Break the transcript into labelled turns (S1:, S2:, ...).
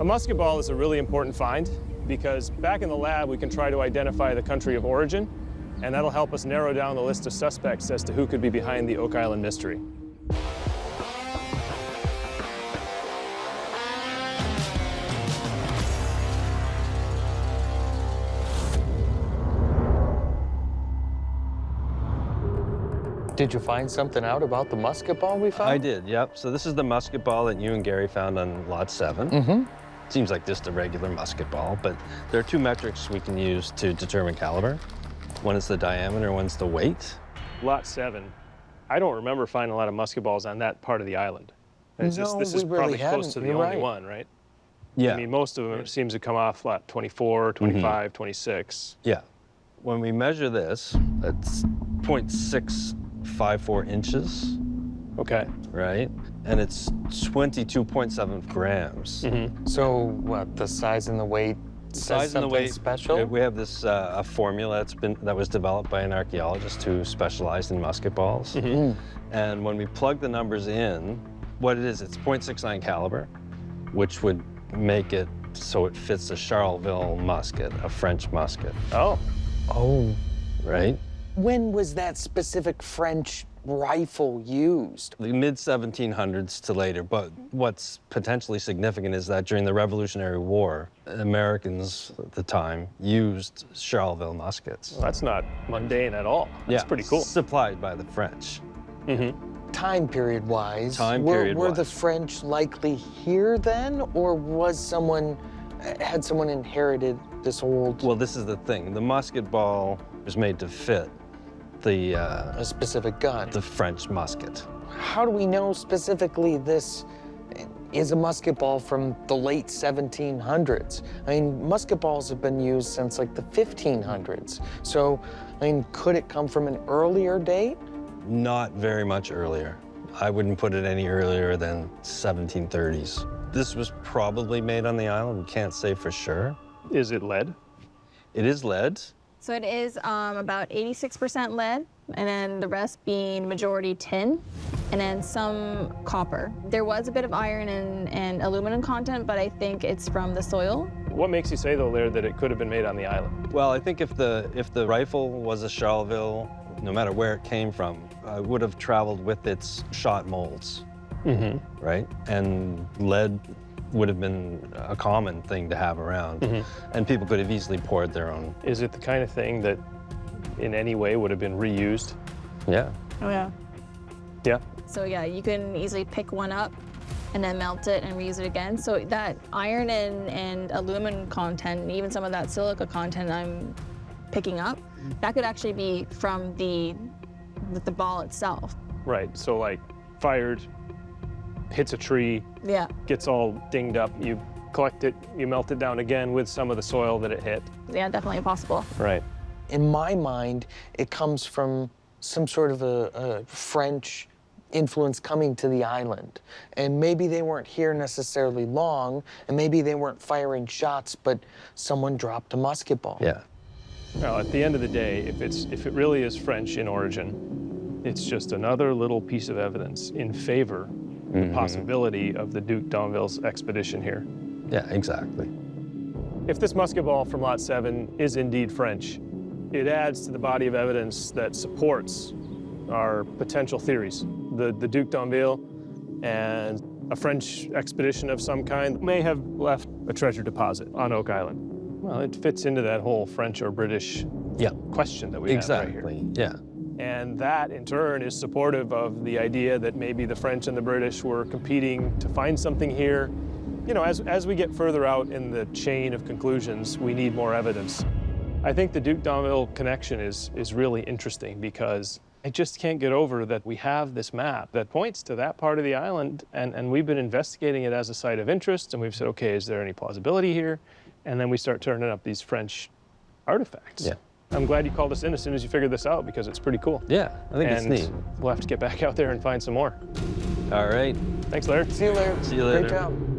S1: A musket ball is a really important find because back in the lab, we can try to identify the country of origin, and that'll help us narrow down the list of suspects as to who could be behind the Oak Island mystery.
S2: Did you find something out about the musket ball we found?
S3: I did, yep. So this is the musket ball that you and Gary found on lot 7.
S2: Mm-hmm.
S3: Seems like just a regular musket ball, but there are 2 metrics we can use to determine caliber. One is the diameter, one's the weight.
S1: Lot 7, I don't remember finding a lot of musket balls on that part of the island. This is
S2: we
S1: probably
S2: really
S1: close to the
S2: hadn't.
S1: only
S2: You're right.
S1: one, right?
S3: Yeah.
S1: I mean, most of them it seems to come off lot 24, 25, 26.
S3: Yeah. When we measure this, it's 0.654 inches,
S1: Okay.
S3: right? And it's 22.7 grams.
S2: So what, the size and the weight says something special?
S3: We have this a formula that was developed by an archaeologist who specialized in musket balls. And when we plug the numbers in, what it is, it's 0.69 caliber, which would make it so it fits a Charleville musket, a French musket.
S1: Oh.
S2: Oh.
S3: Right?
S2: When was that specific French rifle used?
S3: The mid-1700s to later, but what's potentially significant is that during the Revolutionary War, Americans at the time used Charleville muskets.
S1: Well, that's not mundane at all. That's pretty cool.
S3: Supplied by the French.
S2: Time period-wise,
S3: Time
S2: were the French likely here then, or had someone inherited this old...
S3: Well, this is the thing. The musket ball was made to fit
S2: a specific gun.
S3: the French musket.
S2: How do we know specifically this is a musket ball from the late 1700s? I mean, musket balls have been used since like the 1500s. So, I mean, could it come from an earlier date?
S3: Not very much earlier. I wouldn't put it any earlier than 1730s. This was probably made on the island. We can't say for sure.
S1: Is it lead?
S3: It is lead.
S4: So it is about 86% lead, and then the rest being majority tin, and then some copper. There was a bit of iron and aluminum content, but I think it's from the soil.
S1: What makes you say, though, Laird, that it could have been made on the island?
S3: Well, I think if the rifle was a Charleville, no matter where it came from, it would have traveled with its shot molds, right? And lead would have been a common thing to have around, and people could have easily poured their own.
S1: Is it the kind of thing that in any way would have been reused?
S3: Yeah.
S4: Oh, yeah.
S1: Yeah?
S4: So yeah, you can easily pick one up and then melt it and reuse it again. So that iron and aluminum content, and even some of that silica content I'm picking up, that could actually be from the ball itself.
S1: Right, so like fired, hits a tree,
S4: Yeah.
S1: gets all dinged up, you collect it, you melt it down again with some of the soil that it hit.
S4: Yeah, definitely possible.
S1: Right.
S2: In my mind, it comes from some sort of a French influence coming to the island. And maybe they weren't here necessarily long, and maybe they weren't firing shots, but someone dropped a musket ball.
S3: Yeah.
S1: Now, at the end of the day, if it really is French in origin, it's just another little piece of evidence in favor of the possibility of the Duc D'Anville's expedition here.
S3: Yeah, exactly.
S1: If this musket ball from Lot 7 is indeed French, it adds to the body of evidence that supports our potential theories. The Duc D'Anville and a French expedition of some kind may have left a treasure deposit on Oak Island. Well, it fits into that whole French or British question that we have right here.
S3: Exactly, yeah.
S1: And that, in turn, is supportive of the idea that maybe the French and the British were competing to find something here. You know, as we get further out in the chain of conclusions, we need more evidence. I think the Duc D'Anville connection is really interesting because I just can't get over that we have this map that points to that part of the island, and we've been investigating it as a site of interest, and we've said, okay, is there any plausibility here? And then we start turning up these French artifacts.
S3: Yeah.
S1: I'm glad you called us in as soon as you figured this out because it's pretty cool.
S3: Yeah, I think it's neat.
S1: We'll have to get back out there and find some more.
S3: All right.
S1: Thanks, Laird.
S2: See you later.
S3: See you later.
S2: Great job.